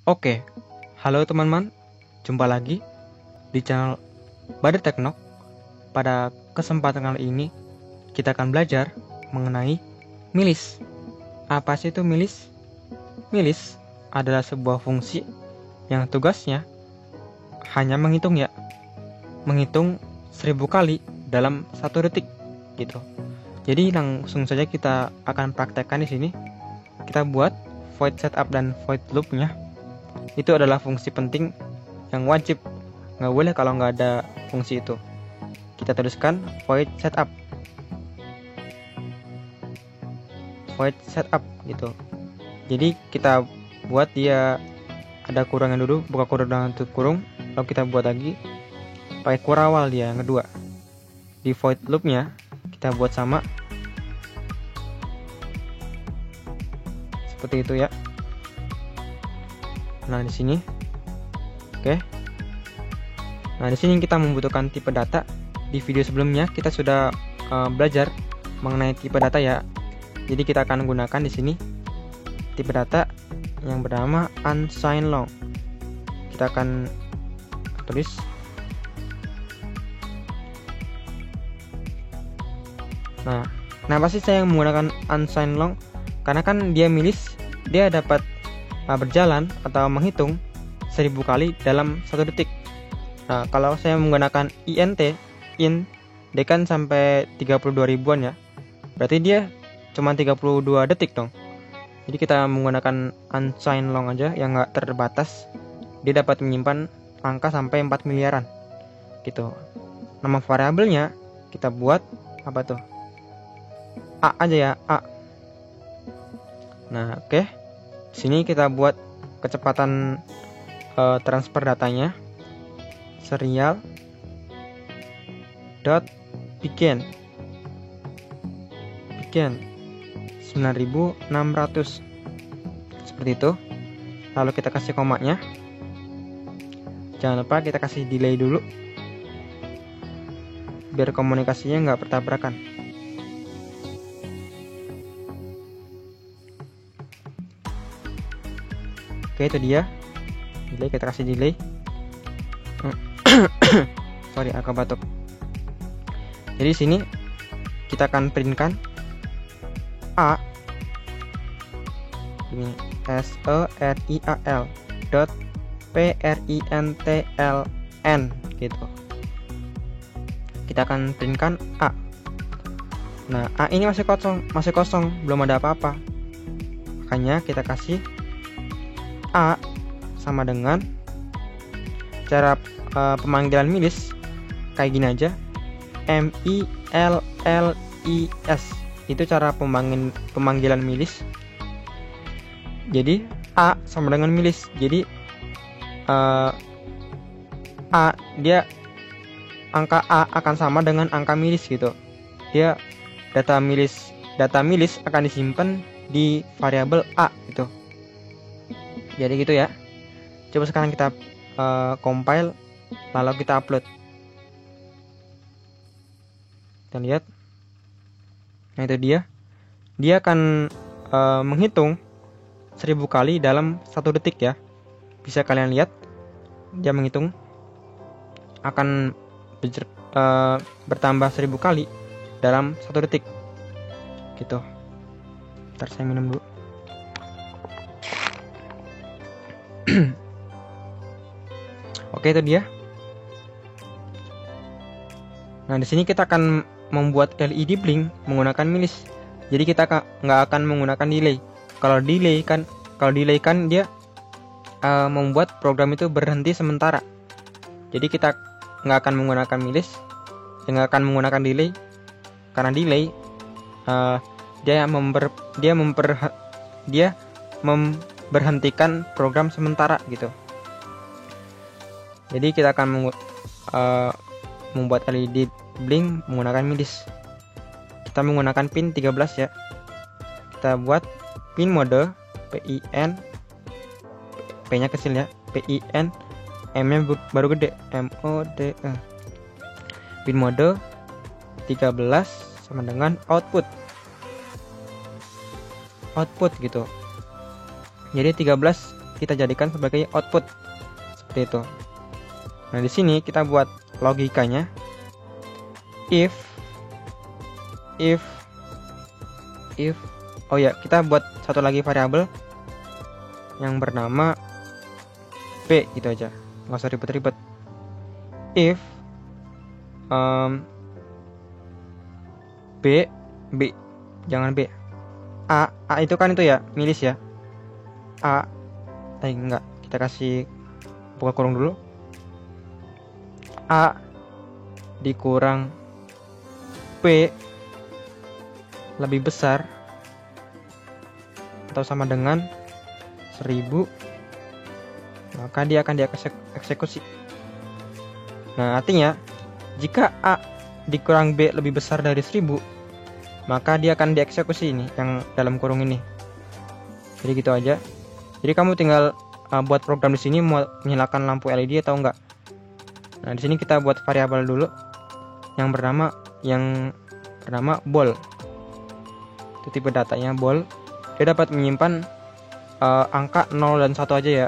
Oke, halo teman-teman, jumpa lagi di channel Bader Teknok. Pada kesempatan kali ini kita akan belajar mengenai milis. Apa sih itu milis? Milis adalah sebuah fungsi yang tugasnya hanya menghitung menghitung 1000 kali dalam 1 detik gitu. Jadi langsung saja kita akan praktekkan di sini. Kita buat void setup dan void loop-nya. Itu adalah fungsi penting yang wajib, nggak boleh kalau nggak ada fungsi itu. Kita tuliskan void setup gitu. Jadi kita buat dia ada kurangnya dulu, buka kurung dengan tutup kurung, lalu kita buat lagi pakai kurawal dia yang kedua. Di void loop-nya kita buat sama seperti itu ya. Nah, di sini. Oke. Nah, di sini kita membutuhkan tipe data. Di video sebelumnya kita sudah belajar mengenai tipe data ya. Jadi kita akan gunakan di sini tipe data yang bernama unsigned long. Kita akan tulis Nah, kenapa sih saya menggunakan unsigned long? Karena kan dia milis, dia dapat berjalan atau menghitung 1000 kali dalam 1 detik. Nah, kalau saya menggunakan int, dia kan sampai 32 ribuan ya. Berarti dia cuma 32 detik dong. Jadi kita menggunakan unsigned long aja yang nggak terbatas. Dia dapat menyimpan angka sampai 4 miliaran gitu. Nama variabelnya kita buat apa tuh? A aja ya, A. Nah, oke. Sini kita buat kecepatan transfer datanya. Serial dot begin 9600 seperti itu. Lalu kita kasih komanya. Jangan lupa kita kasih delay dulu biar komunikasinya nggak bertabrakan. Oke, itu dia delay, kita kasih delay. Sorry, agak batuk. Jadi sini kita akan printkan A ini serial dot println gitu. Kita akan printkan A. Nah, A ini masih kosong, belum ada apa-apa. Makanya kita kasih A sama dengan cara pemanggilan milis kayak gini aja, millis. Itu cara pemanggilan milis. Jadi A sama dengan milis. Jadi angka A akan sama dengan angka milis gitu. Dia data milis akan disimpan di variabel A gitu. Jadi gitu ya. Coba sekarang kita compile, lalu kita upload. Kita lihat. Nah, itu dia. Dia akan menghitung 1000 kali dalam 1 detik ya. Bisa kalian lihat. Dia menghitung akan bertambah 1000 kali dalam 1 detik. Gitu. Ntar saya minum dulu. Oke, itu dia. Nah, di sini kita akan membuat LED blink menggunakan milis. Jadi kita nggak akan menggunakan delay. Kalau delay kan dia membuat program itu berhenti sementara. Jadi kita nggak akan menggunakan milis, nggak akan menggunakan delay. Karena delay dia memberhentikan program sementara gitu. Jadi kita akan membuat LED blink menggunakan milis. Kita menggunakan pin 13 ya. Kita buat pin mode PIN, P-nya kecil ya, PIN, M-nya baru gede, MODE. Pin mode 13 sama dengan output gitu. Jadi 13 kita jadikan sebagai output seperti itu. Nah, di sini kita buat logikanya. If oh ya, kita buat satu lagi variabel yang bernama b gitu aja, nggak usah ribet-ribet. If b jangan b, a itu kan itu ya, milis ya. Enggak, kita kasih buka kurung dulu. A dikurang p lebih besar atau sama dengan 1000, maka dia akan dieksekusi. Nah, artinya jika A dikurang B lebih besar dari 1000, maka dia akan dieksekusi ini yang dalam kurung ini. Jadi gitu aja. Jadi kamu tinggal buat program di sini mau menyalakan lampu LED atau enggak. Nah, di sini kita buat variabel dulu yang bernama bol. Itu tipe datanya bol. Dia dapat menyimpan angka 0 dan 1 aja ya.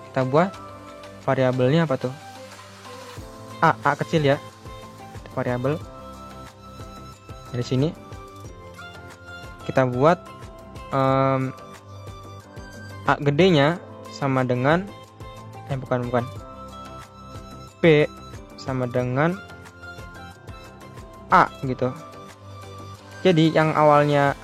Kita buat variabelnya apa tuh? A kecil ya. Variabel. Dari sini kita buat A gedenya sama dengan bukan. B sama dengan A gitu. Jadi yang awalnya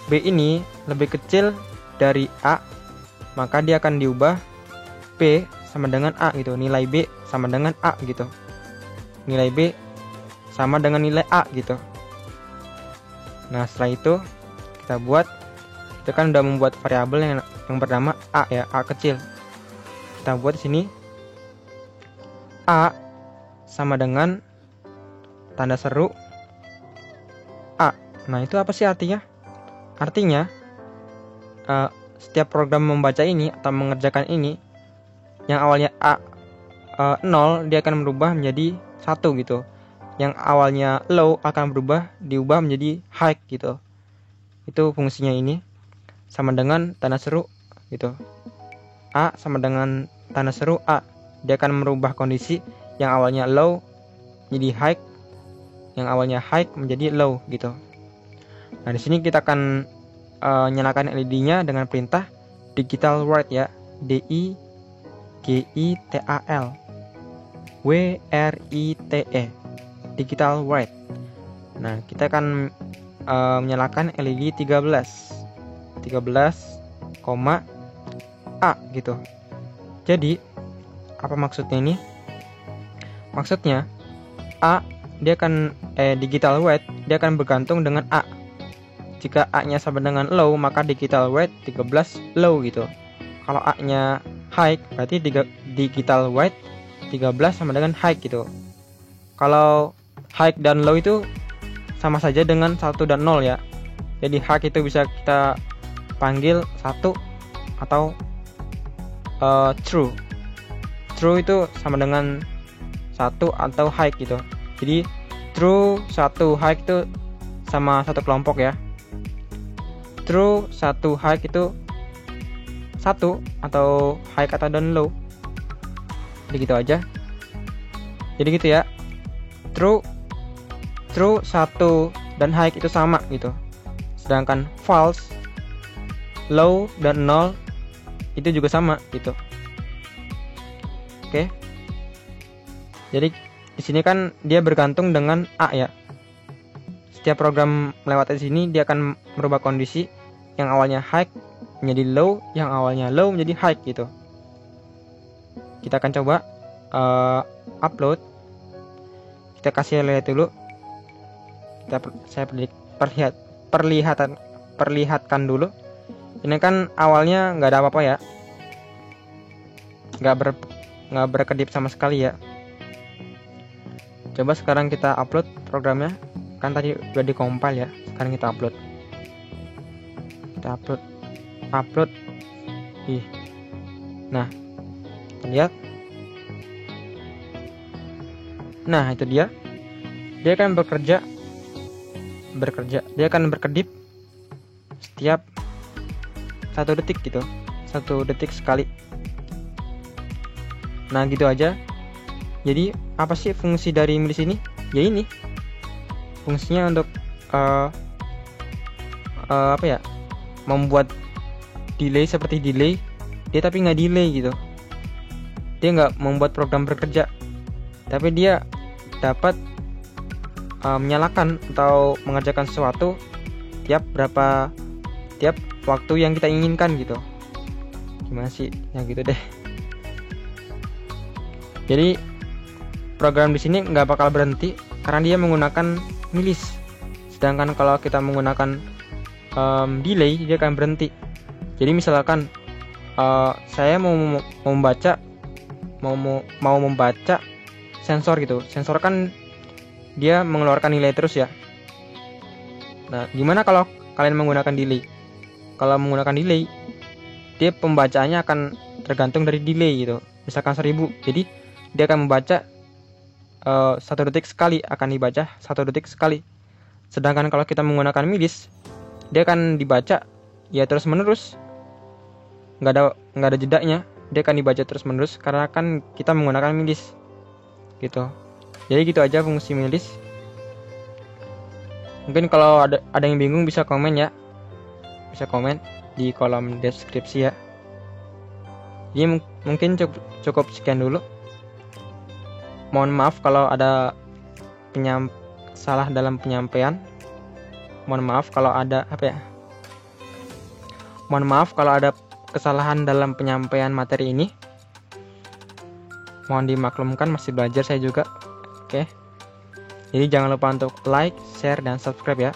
B ini lebih kecil dari A, maka dia akan diubah B sama dengan A gitu. Nilai B sama dengan A gitu. Nilai B sama dengan nilai A gitu. Nah, setelah itu kita kan udah membuat variabel yang bernama A ya, A kecil. Kita buat di sini A sama dengan tanda seru A. Nah, itu apa sih artinya? Artinya setiap program membaca ini atau mengerjakan ini yang awalnya A 0, dia akan berubah menjadi 1 gitu. Yang awalnya low akan diubah menjadi high gitu. Itu fungsinya ini. Sama dengan tanda seru gitu. A sama dengan tanda seru A. Dia akan merubah kondisi yang awalnya low menjadi high, yang awalnya high menjadi low gitu. Nah, di sini kita akan nyalakan LED-nya dengan perintah digital write ya, DIGITAL WRITE, digital write. Nah, kita akan menyalakan LED 13, A gitu. Jadi apa maksudnya ini? Maksudnya A dia akan digital write dia akan bergantung dengan A. Jika A-nya sama dengan low, maka digital write 13 low gitu. Kalau A-nya high, berarti digital write 13 sama dengan high gitu. Kalau high dan low itu sama saja dengan 1 dan 0 ya. Jadi high itu bisa kita panggil 1 atau true. True itu sama dengan 1 atau high gitu. Jadi true 1 high itu sama satu kelompok ya. True 1 high itu 1 atau high atau dan low. Jadi gitu aja. Jadi gitu ya. True 1 dan high itu sama gitu. Sedangkan false, low dan 0 itu juga sama gitu. Oke. Jadi di sini kan dia bergantung dengan A ya. Setiap program melewati sini dia akan merubah kondisi yang awalnya high menjadi low, yang awalnya low menjadi high gitu. Kita akan coba upload. Kita kasih lihat dulu. Saya perlihatkan dulu. Ini kan awalnya nggak ada apa-apa ya, nggak berkedip sama sekali ya. Coba sekarang kita upload programnya. Kan tadi udah dikompil ya. Sekarang kita upload. Upload. Nah, lihat. Nah, itu dia. Dia akan bekerja. Dia akan berkedip setiap 1 detik gitu. 1 detik sekali. Nah gitu aja. Jadi apa sih fungsi dari milis ini? Ya ini fungsinya untuk apa ya, membuat delay seperti delay, dia tapi nggak delay gitu. Dia nggak membuat program bekerja, tapi dia dapat menyalakan atau mengerjakan sesuatu tiap waktu yang kita inginkan gitu. Gimana sih? Ya gitu deh. Jadi program di sini nggak bakal berhenti karena dia menggunakan milis. Sedangkan kalau kita menggunakan delay, dia akan berhenti. Jadi misalkan saya mau membaca sensor gitu. Sensor kan dia mengeluarkan nilai terus ya. Nah, gimana kalau kalian menggunakan delay? Kalau menggunakan delay, dia pembacaannya akan tergantung dari delay gitu. Misalkan 1000, jadi dia akan membaca 1 detik sekali, akan dibaca 1 detik sekali. Sedangkan kalau kita menggunakan milis, dia akan dibaca ya terus menerus, nggak ada jedanya. Dia akan dibaca terus menerus karena kan kita menggunakan milis gitu. Jadi gitu aja fungsi milis. Mungkin kalau ada yang bingung bisa komen ya, bisa komen di kolom deskripsi ya. Jadi mungkin cukup sekian dulu. Mohon maaf kalau ada salah dalam penyampaian. Mohon maaf kalau ada Mohon maaf kalau ada kesalahan dalam penyampaian materi ini. Mohon dimaklumkan, masih belajar saya juga. Oke. Jadi jangan lupa untuk like, share, dan subscribe ya.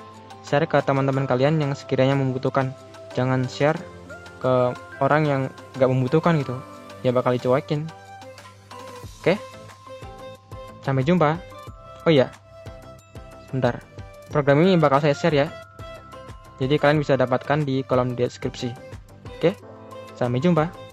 Share ke teman-teman kalian yang sekiranya membutuhkan. Jangan share ke orang yang gak membutuhkan gitu. Ya bakal dicuekin. Oke. Sampai jumpa. Oh iya, sebentar. Program ini bakal saya share ya. Jadi kalian bisa dapatkan di kolom deskripsi. Oke. Sampai jumpa.